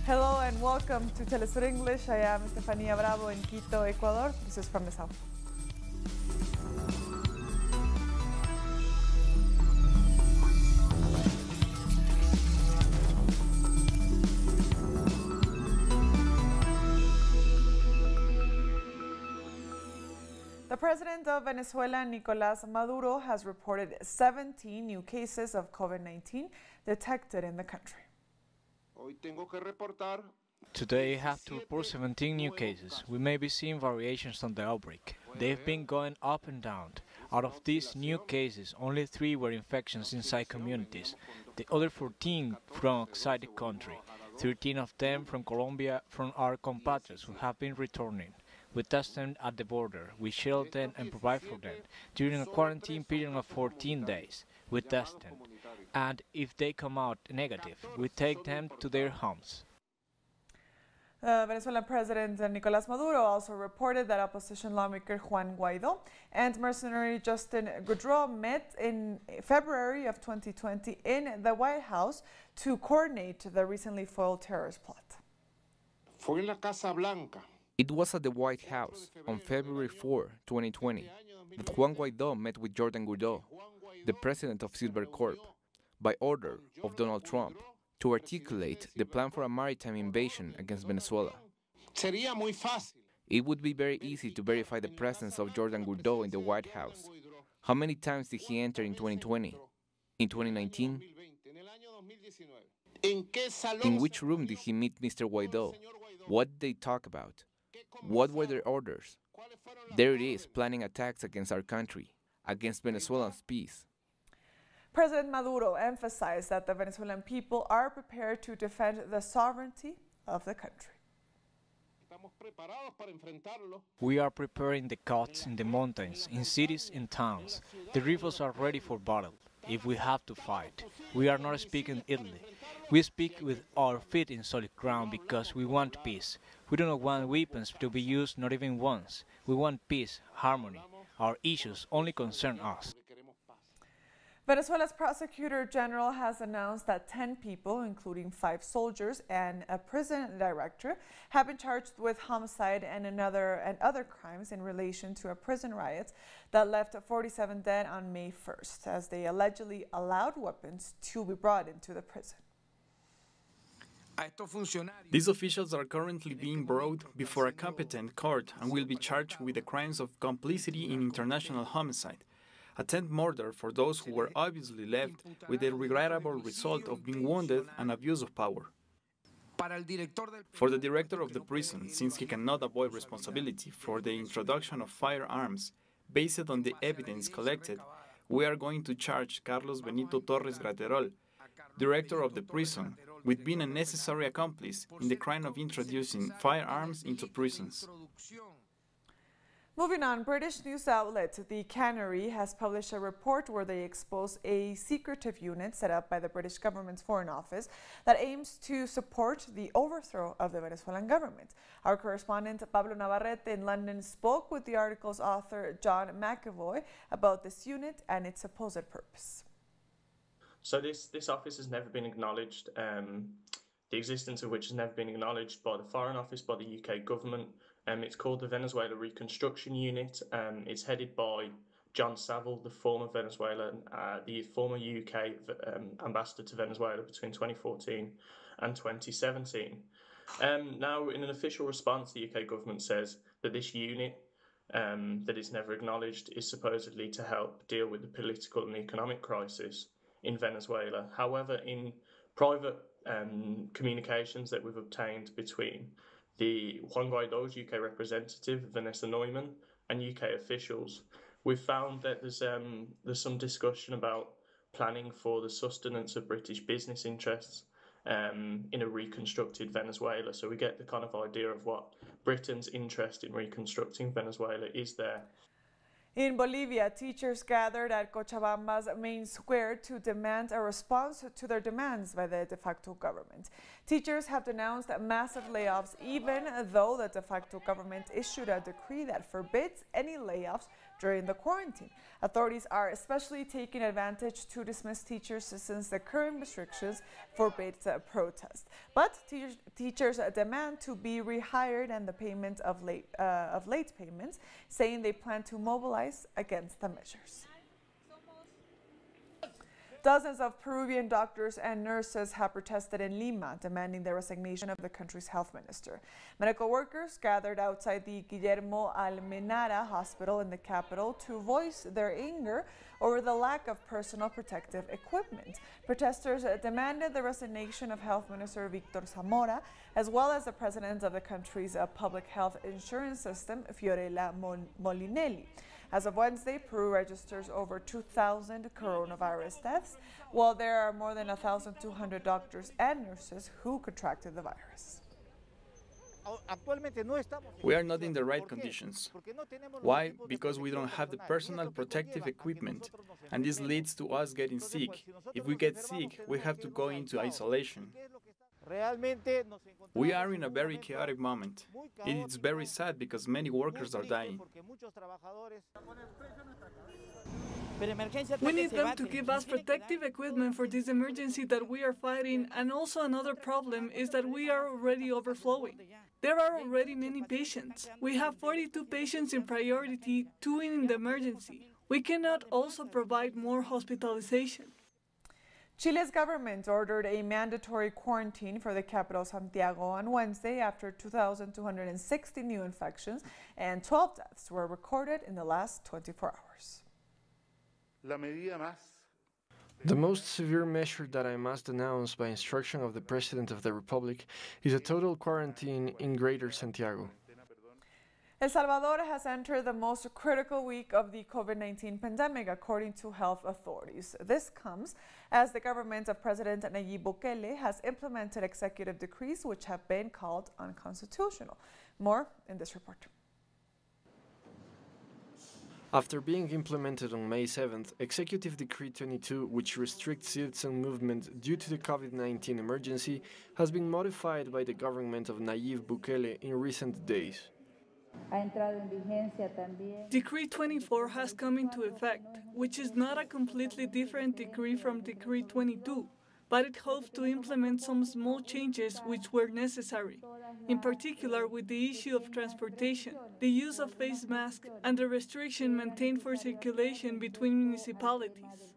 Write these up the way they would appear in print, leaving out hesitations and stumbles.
Hello and welcome to Telesur English. I am Estefania Bravo in Quito, Ecuador. This is from the South. The president of Venezuela, Nicolás Maduro, has reported 17 new cases of COVID-19 detected in the country. Today I have to report 17 new cases. We may be seeing variations on the outbreak. They've been going up and down. Out of these new cases, only 3 were infections inside communities. The other 14 from outside the country. 13 of them from Colombia, from our compatriots who have been returning. We test them at the border, we shield them and provide for them. During a quarantine period of 14 days, we test them. And if they come out negative, we take them to their homes. Venezuelan President Nicolás Maduro also reported that opposition lawmaker Juan Guaidó and mercenary Justin Trudeau met in February of 2020 in the White House to coordinate the recently foiled terrorist plot. Fue en la Casa Blanca. It was at the White House on February 4, 2020, that Juan Guaidó met with Jordan Trudeau, the president of Silver Corp, by order of Donald Trump, to articulate the plan for a maritime invasion against Venezuela. It would be very easy to verify the presence of Jordan Trudeau in the White House. How many times did he enter in 2020? In 2019? In which room did he meet Mr. Guaidó? What did they talk about? What were their orders? There it is, planning attacks against our country, against Venezuela's peace. President Maduro emphasized that the Venezuelan people are prepared to defend the sovereignty of the country. We are preparing the cuts in the mountains, in cities and towns. The rifles are ready for battle, if we have to fight. We are not speaking Italy. We speak with our feet in solid ground because we want peace. We do not want weapons to be used not even once. We want peace, harmony. Our issues only concern us. Venezuela's prosecutor general has announced that 10 people, including 5 soldiers and a prison director, have been charged with homicide and other crimes in relation to a prison riot that left 47 dead on May 1st, as they allegedly allowed weapons to be brought into the prison. These officials are currently being brought before a competent court and will be charged with the crimes of complicity in international homicide, attempted murder for those who were obviously left with the regrettable result of being wounded and abuse of power. For the director of the prison, since he cannot avoid responsibility for the introduction of firearms based on the evidence collected, we are going to charge Carlos Benito Torres Graterol, director of the prison, with being a necessary accomplice in the crime of introducing firearms into prisons. Moving on, British news outlet The Canary has published a report where they expose a secretive unit set up by the British government's Foreign Office that aims to support the overthrow of the Venezuelan government. Our correspondent Pablo Navarrete in London spoke with the article's author John McAvoy about this unit and its supposed purpose. So this office has never been acknowledged, the existence of which has never been acknowledged by the Foreign Office, by the UK government. It's called the Venezuela Reconstruction Unit. It's headed by John Saville, the former the former UK ambassador to Venezuela between 2014 and 2017. Now, in an official response, the UK government says that this unit that is never acknowledged is supposedly to help deal with the political and economic crisis in Venezuela. However, in private communications that we've obtained between the Juan Guaidó's UK representative, Vanessa Neumann, and UK officials, we've found that there's some discussion about planning for the sustenance of British business interests in a reconstructed Venezuela. So we get the kind of idea of what Britain's interest in reconstructing Venezuela is there. In Bolivia, teachers gathered at Cochabamba's main square to demand a response to their demands by the de facto government. Teachers have denounced massive layoffs, even though the de facto government issued a decree that forbids any layoffs during the quarantine. Authorities are especially taking advantage to dismiss teachers since the current restrictions forbid protest. But teachers demand to be rehired and the payment of late payments, saying they plan to mobilize against the measures. Dozens of Peruvian doctors and nurses have protested in Lima, demanding the resignation of the country's health minister. Medical workers gathered outside the Guillermo Almenara hospital in the capital to voice their anger over the lack of personal protective equipment. Protesters demanded the resignation of Health Minister Victor Zamora, as well as the president of the country's public health insurance system, Fiorella Molinelli. As of Wednesday, Peru registers over 2,000 coronavirus deaths, while there are more than 1,200 doctors and nurses who contracted the virus. We are not in the right conditions. Why? Because we don't have the personal protective equipment, and this leads to us getting sick. If we get sick, we have to go into isolation. We are in a very chaotic moment. It is very sad because many workers are dying. We need them to give us protective equipment for this emergency that we are fighting, and also another problem is that we are already overflowing. There are already many patients. We have 42 patients in priority, 2 in the emergency. We cannot also provide more hospitalization. Chile's government ordered a mandatory quarantine for the capital Santiago on Wednesday after 2,260 new infections and 12 deaths were recorded in the last 24 hours. The most severe measure that I must announce by instruction of the President of the Republic is a total quarantine in Greater Santiago. El Salvador has entered the most critical week of the COVID-19 pandemic, according to health authorities. This comes as the government of President Nayib Bukele has implemented executive decrees which have been called unconstitutional. More in this report. After being implemented on May 7th, Executive Decree 22, which restricts citizen movement due to the COVID-19 emergency, has been modified by the government of Nayib Bukele in recent days. Decree 24 has come into effect, which is not a completely different decree from Decree 22, but it hopes to implement some small changes which were necessary, in particular with the issue of transportation, the use of face masks, and the restriction maintained for circulation between municipalities.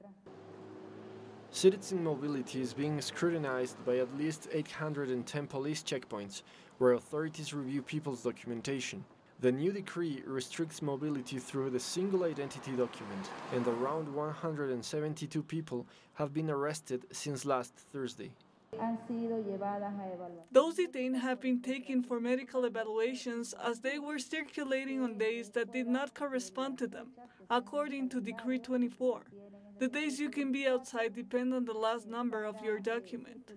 Citizen mobility is being scrutinized by at least 810 police checkpoints, where authorities review people's documentation. The new decree restricts mobility through the single identity document, and around 172 people have been arrested since last Thursday. Those detained have been taken for medical evaluations as they were circulating on days that did not correspond to them, according to Decree 24. The days you can be outside depend on the last number of your document.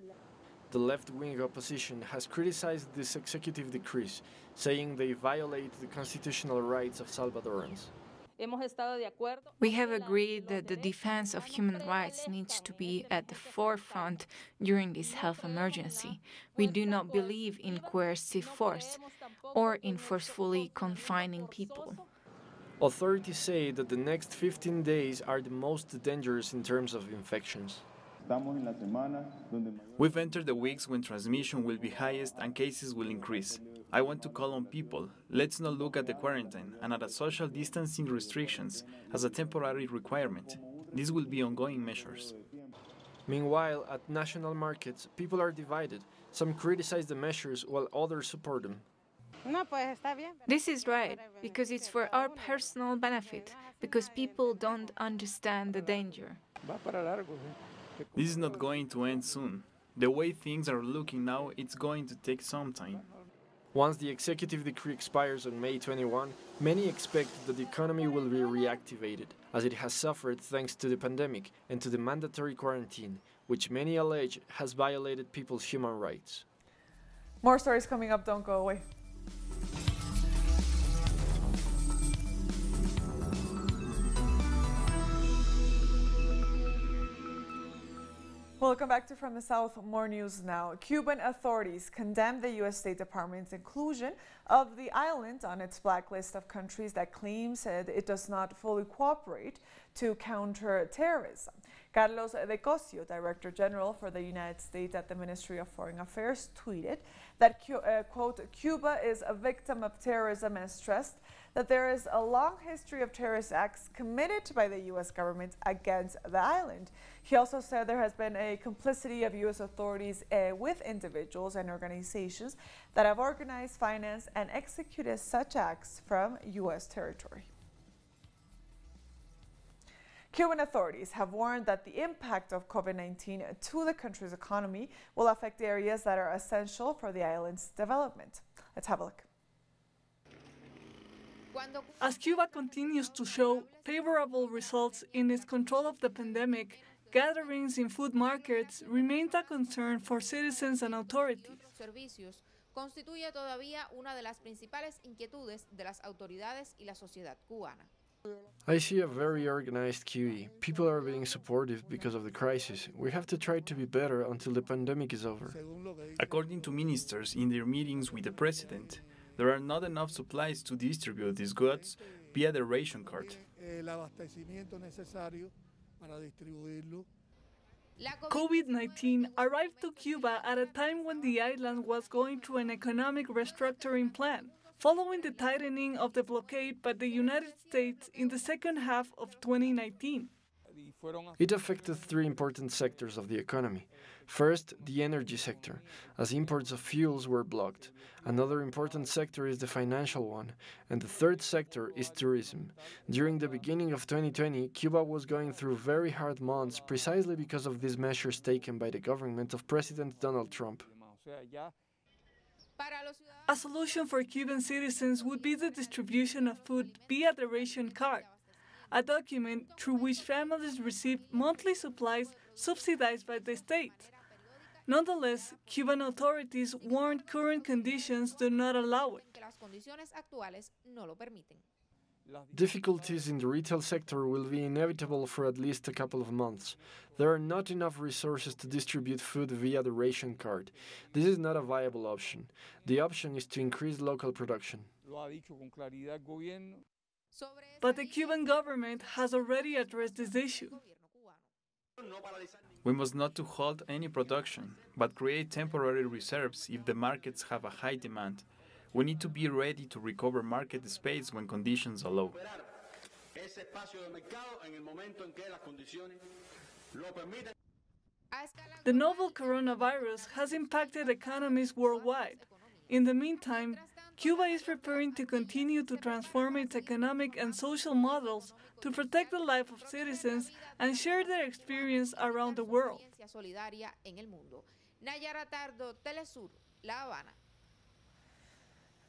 The left-wing opposition has criticized these executive decrees, saying they violate the constitutional rights of Salvadorans. We have agreed that the defense of human rights needs to be at the forefront during this health emergency. We do not believe in coercive force or in forcefully confining people. Authorities say that the next 15 days are the most dangerous in terms of infections. We've entered the weeks when transmission will be highest and cases will increase. I want to call on people, let's not look at the quarantine and at social distancing restrictions as a temporary requirement. These will be ongoing measures. Meanwhile, at national markets, people are divided. Some criticize the measures while others support them. This is right, because it's for our personal benefit, because people don't understand the danger. This is not going to end soon. The way things are looking now, it's going to take some time. Once the executive decree expires on May 21, many expect that the economy will be reactivated, as it has suffered thanks to the pandemic and to the mandatory quarantine, which many allege has violated people's human rights. More stories coming up, don't go away. Welcome back to From the South. More news now. Cuban authorities condemned the U.S. State Department's inclusion of the island on its blacklist of countries that claims it does not fully cooperate to counter terrorism. Carlos de Cosio, Director General for the United States at the Ministry of Foreign Affairs, tweeted that, quote, Cuba is a victim of terrorism and stressed that there is a long history of terrorist acts committed by the U.S. government against the island. He also said there has been a complicity of U.S. authorities with individuals and organizations that have organized, financed, and executed such acts from U.S. territory. Cuban authorities have warned that the impact of COVID-19 to the country's economy will affect areas that are essential for the island's development. Let's have a look. As Cuba continues to show favorable results in its control of the pandemic, gatherings in food markets remain a concern for citizens and authorities. Constituye todavía una de las principales inquietudes de las autoridades y la sociedad cubana. I see a very organized QE. People are being supportive because of the crisis. We have to try to be better until the pandemic is over. According to ministers in their meetings with the president, there are not enough supplies to distribute these goods via the ration card. COVID-19 arrived to Cuba at a time when the island was going through an economic restructuring plan, following the tightening of the blockade by the United States in the second half of 2019. It affected three important sectors of the economy. First, the energy sector, as imports of fuels were blocked. Another important sector is the financial one. And the third sector is tourism. During the beginning of 2020, Cuba was going through very hard months precisely because of these measures taken by the government of President Donald Trump. A solution for Cuban citizens would be the distribution of food via the ration card, a document through which families receive monthly supplies subsidized by the state. Nonetheless, Cuban authorities warned current conditions do not allow it. Difficulties in the retail sector will be inevitable for at least a couple of months. There are not enough resources to distribute food via the ration card. This is not a viable option. The option is to increase local production. But the Cuban government has already addressed this issue. We must not to halt any production, but create temporary reserves if the markets have a high demand. We need to be ready to recover market space when conditions allow. The novel coronavirus has impacted economies worldwide. In the meantime, Cuba is preparing to continue to transform its economic and social models to protect the life of citizens and share their experience around the world.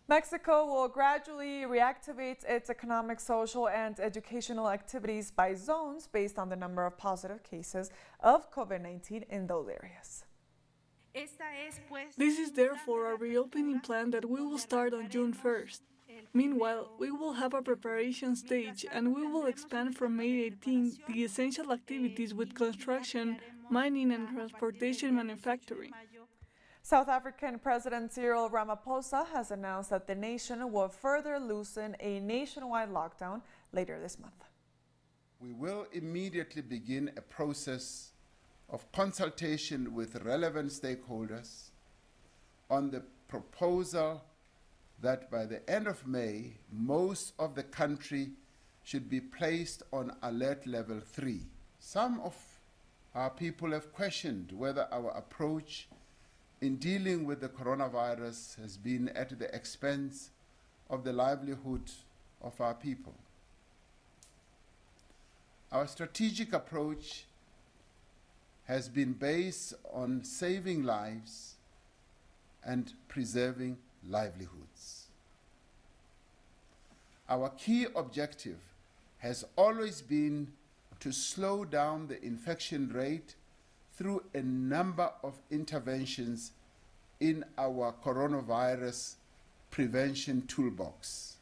Mexico will gradually reactivate its economic, social, and educational activities by zones based on the number of positive cases of COVID-19 in those areas. This is therefore a reopening plan that we will start on June 1st. Meanwhile, we will have a preparation stage and we will expand from May 18 the essential activities with construction, mining, and transportation manufacturing. South African President Cyril Ramaphosa has announced that the nation will further loosen a nationwide lockdown later this month. We will immediately begin a process of consultation with relevant stakeholders on the proposal that by the end of May, most of the country should be placed on alert level 3. Some of our people have questioned whether our approach in dealing with the coronavirus has been at the expense of the livelihood of our people. Our strategic approach has been based on saving lives and preserving livelihoods. Our key objective has always been to slow down the infection rate through a number of interventions in our coronavirus prevention toolbox.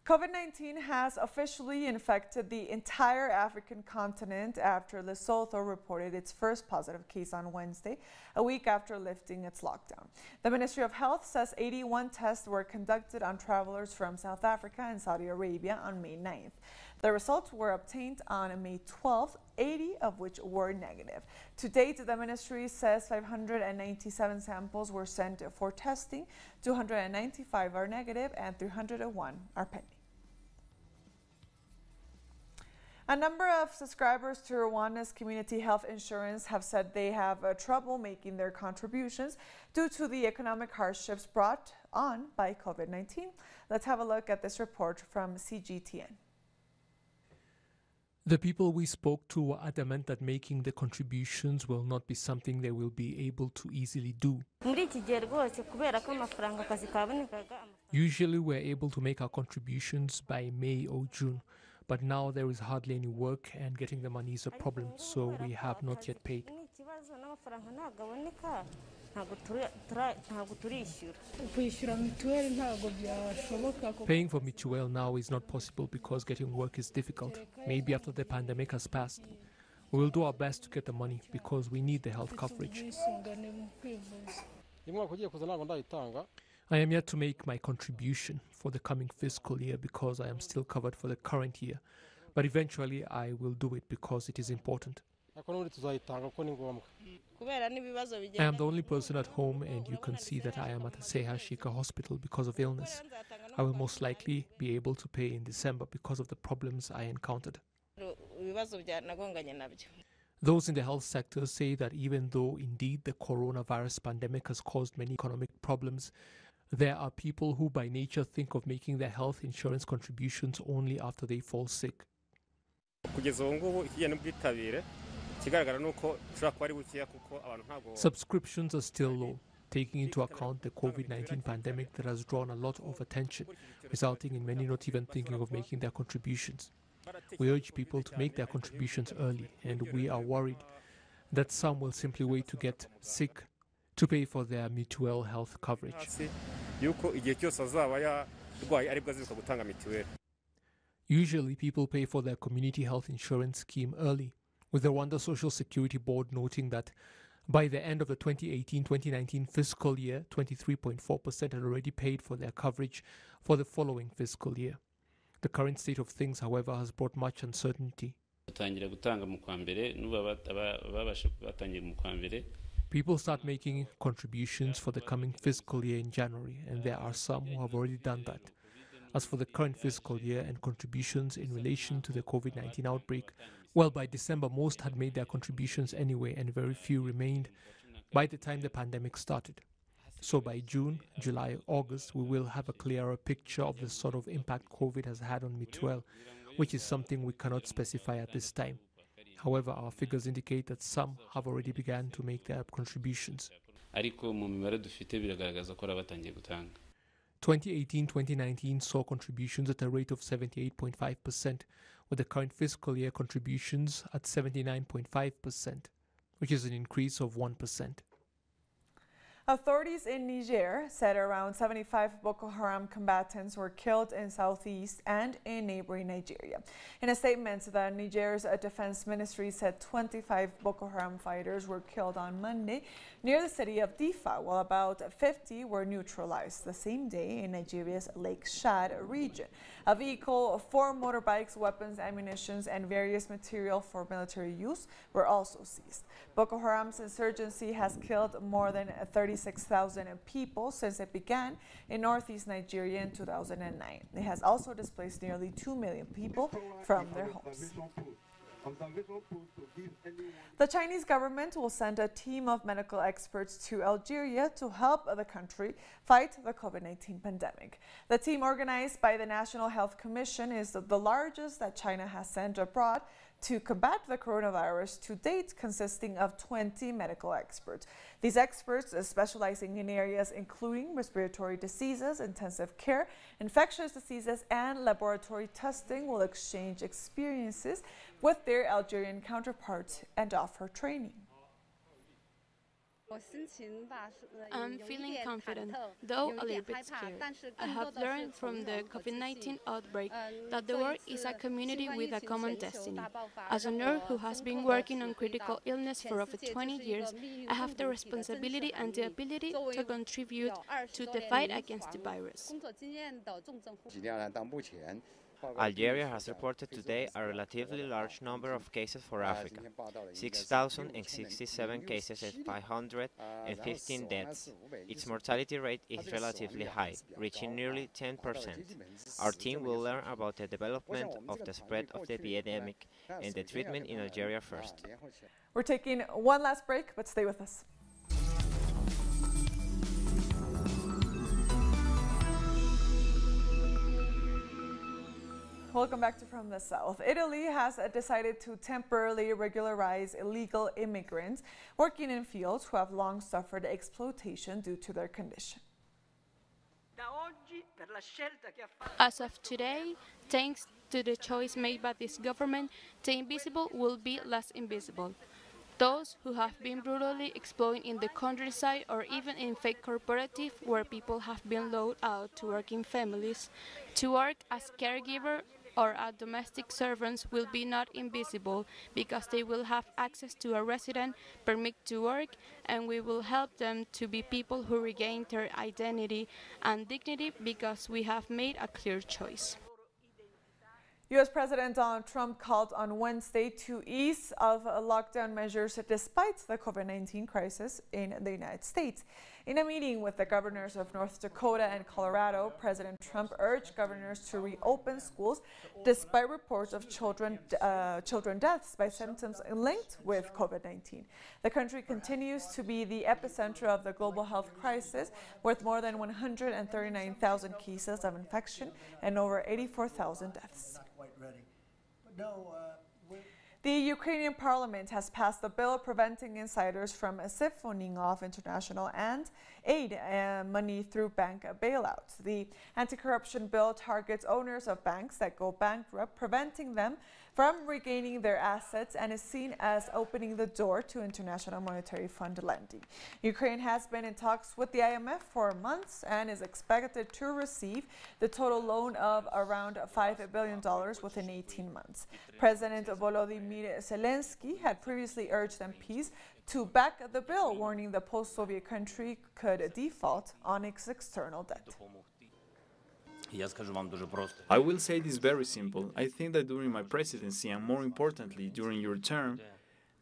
COVID-19 has officially infected the entire African continent after Lesotho reported its first positive case on Wednesday, a week after lifting its lockdown. The Ministry of Health says 81 tests were conducted on travelers from South Africa and Saudi Arabia on May 9th. The results were obtained on May 12th, 80 of which were negative. To date, the ministry says 597 samples were sent for testing, 295 are negative, and 301 are pending. A number of subscribers to Rwanda's community health insurance have said they have trouble making their contributions due to the economic hardships brought on by COVID-19. Let's have a look at this report from CGTN. The people we spoke to were adamant that making the contributions will not be something they will be able to easily do. Usually we're able to make our contributions by May or June, but now there is hardly any work and getting the money is a problem, so we have not yet paid. Paying for Mutuelle now is not possible because getting work is difficult. Maybe after the pandemic has passed. We will do our best to get the money because we need the health coverage. I am yet to make my contribution for the coming fiscal year because I am still covered for the current year. But eventually I will do it because it is important. I am the only person at home, and you can see that I am at the Sehashika hospital because of illness. I will most likely be able to pay in December because of the problems I encountered. Those in the health sector say that even though indeed the coronavirus pandemic has caused many economic problems, there are people who by nature think of making their health insurance contributions only after they fall sick. Subscriptions are still low, taking into account the COVID-19 pandemic that has drawn a lot of attention, resulting in many not even thinking of making their contributions. We urge people to make their contributions early, and we are worried that some will simply wait to get sick to pay for their Mutuelle health coverage. Usually people pay for their community health insurance scheme early, with the Rwanda Social Security Board noting that by the end of the 2018-2019 fiscal year, 23.4% had already paid for their coverage for the following fiscal year. The current state of things, however, has brought much uncertainty. People start making contributions for the coming fiscal year in January, and there are some who have already done that. As for the current fiscal year and contributions in relation to the COVID-19 outbreak, well, by December, most had made their contributions anyway, and very few remained by the time the pandemic started. So by June, July, August, we will have a clearer picture of the sort of impact COVID has had on Mutuelle, which is something we cannot specify at this time. However, our figures indicate that some have already begun to make their contributions. 2018-2019 saw contributions at a rate of 78.5%, with the current fiscal year contributions at 79.5%, which is an increase of 1%. Authorities in Niger said around 75 Boko Haram combatants were killed in southeast and in neighboring Nigeria. In a statement, the Niger's defense ministry said 25 Boko Haram fighters were killed on Monday near the city of Difa, while about 50 were neutralized the same day in Nigeria's Lake Chad region. A vehicle, 4 motorbikes, weapons, ammunition, and various material for military use were also seized. Boko Haram's insurgency has killed more than 36,000 people since it began in northeast Nigeria in 2009. It has also displaced nearly 2 million people from their homes. The Chinese government will send a team of medical experts to Algeria to help the country fight the COVID-19 pandemic. The team, organized by the National Health Commission, is the largest that China has sent abroad to combat the coronavirus to date, consisting of 20 medical experts. These experts, specializing in areas including respiratory diseases, intensive care, infectious diseases, and laboratory testing, will exchange experiences with their Algerian counterparts and offer training. I'm feeling confident, though a little bit scared. I have learned from the COVID-19 outbreak that the work is a community with a common destiny. As a nurse who has been working on critical illness for over 20 years, I have the responsibility and the ability to contribute to the fight against the virus. Algeria has reported today a relatively large number of cases for Africa, 6,067 cases and 515 deaths. Its mortality rate is relatively high, reaching nearly 10%. Our team will learn about the development of the spread of the epidemic and the treatment in Algeria first. We're taking one last break, but stay with us. Welcome back to From the South. Italy has decided to temporarily regularize illegal immigrants working in fields who have long suffered exploitation due to their condition. As of today, thanks to the choice made by this government, the invisible will be less invisible. Those who have been brutally exploited in the countryside or even in fake cooperative where people have been loaned out to work in families, to work as caregiver or as domestic servants will be not invisible because they will have access to a resident permit to work, and we will help them to be people who regain their identity and dignity because we have made a clear choice. U.S. President Donald Trump called on Wednesday to ease of lockdown measures despite the COVID-19 crisis in the United States. In a meeting with the governors of North Dakota and Colorado, President Trump urged governors to reopen schools despite reports of children deaths by symptoms linked with COVID-19. The country continues to be the epicenter of the global health crisis, with more than 139,000 cases of infection and over 84,000 deaths. The Ukrainian parliament has passed a bill preventing insiders from siphoning off international aid money through bank bailouts. The anti-corruption bill targets owners of banks that go bankrupt, preventing them from regaining their assets, and is seen as opening the door to International Monetary Fund lending. Ukraine has been in talks with the IMF for months and is expected to receive the total loan of around $5 billion within 18 months. President Volodymyr Zelensky had previously urged MPs to back the bill, warning the post-Soviet country could default on its external debt. I will say this very simple. I think that during my presidency, and more importantly, during your term,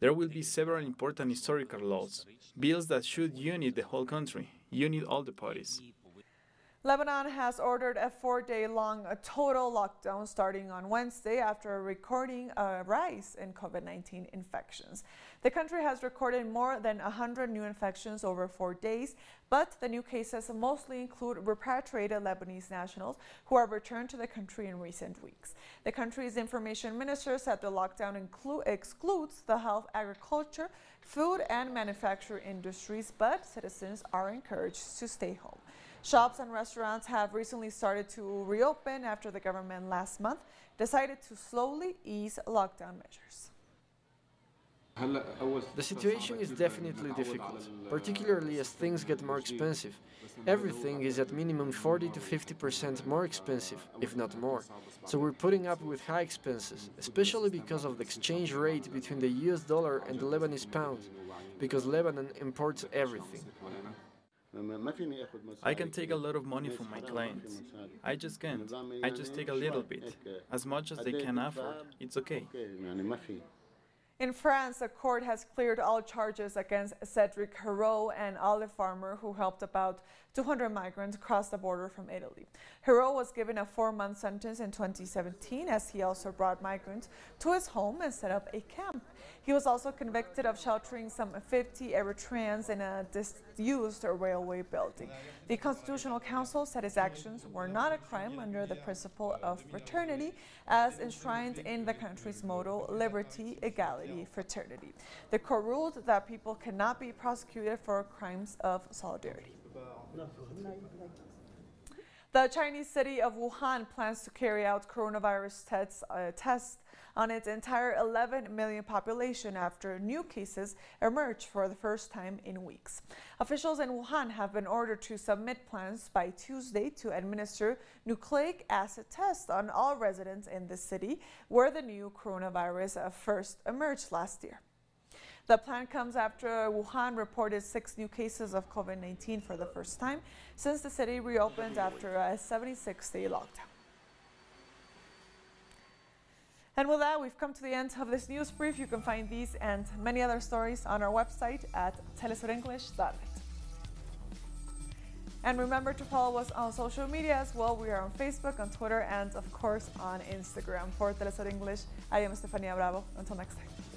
there will be several important historical laws, bills that should unite the whole country, unite all the parties. Lebanon has ordered a 4-day-long total lockdown starting on Wednesday after recording a rise in COVID-19 infections. The country has recorded more than 100 new infections over 4 days, but the new cases mostly include repatriated Lebanese nationals who have returned to the country in recent weeks. The country's information minister said the lockdown excludes the health, agriculture, food and manufacturing industries, but citizens are encouraged to stay home. Shops and restaurants have recently started to reopen after the government last month decided to slowly ease lockdown measures. The situation is definitely difficult, particularly as things get more expensive. Everything is at minimum 40 to 50% more expensive, if not more. So we're putting up with high expenses, especially because of the exchange rate between the US dollar and the Lebanese pound, because Lebanon imports everything. I can take a lot of money from my clients. I just can't. I just take a little bit. As much as they can afford, it's okay. In France, a court has cleared all charges against Cedric Hérault, an olive farmer who helped about 200 migrants cross the border from Italy. Hérault was given a 4-month sentence in 2017 as he also brought migrants to his home and set up a camp. He was also convicted of sheltering some 50 Eritreans in a disused railway building. The Constitutional Council said his actions were not a crime under the principle of fraternity as enshrined in the country's motto, liberty, equality, fraternity. The court ruled that people cannot be prosecuted for crimes of solidarity. The Chinese city of Wuhan plans to carry out coronavirus tests on its entire 11 million population after new cases emerged for the first time in weeks. Officials in Wuhan have been ordered to submit plans by Tuesday to administer nucleic acid tests on all residents in the city, where the new coronavirus first emerged last year. The plan comes after Wuhan reported 6 new cases of COVID-19 for the first time since the city reopened after a 76-day lockdown. And with that, we've come to the end of this news brief. You can find these and many other stories on our website at telesurenglish.net. And remember to follow us on social media as well. We are on Facebook, on Twitter, and of course on Instagram. For Telesur English, I am Estefania Bravo. Until next time.